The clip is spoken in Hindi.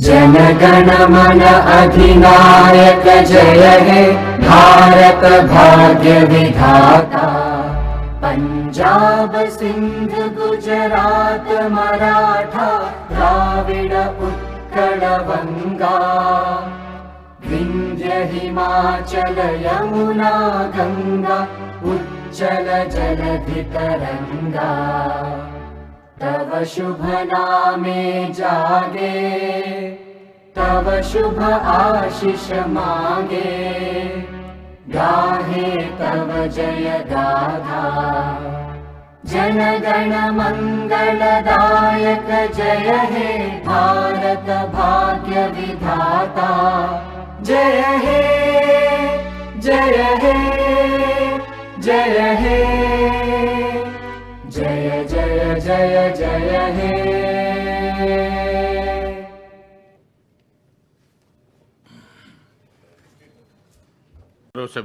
जन गण मन अधिनायक जय हे भारत भाग्य विधाता। पंजाब सिंध गुजरात मराठा द्राविड उत्कल वंगा, विंध्य हिमाचल यमुना गंगा उच्चल जलधि तरंगा। तव शुभ नामे जागे, तव शुभ आशीष मांगे, गाहे तव जय गाथा। जन गण मंगलदायक जय हे भारत भाग्य विधाता। जय हे जय हे जय हे, जय जय जय जय हे।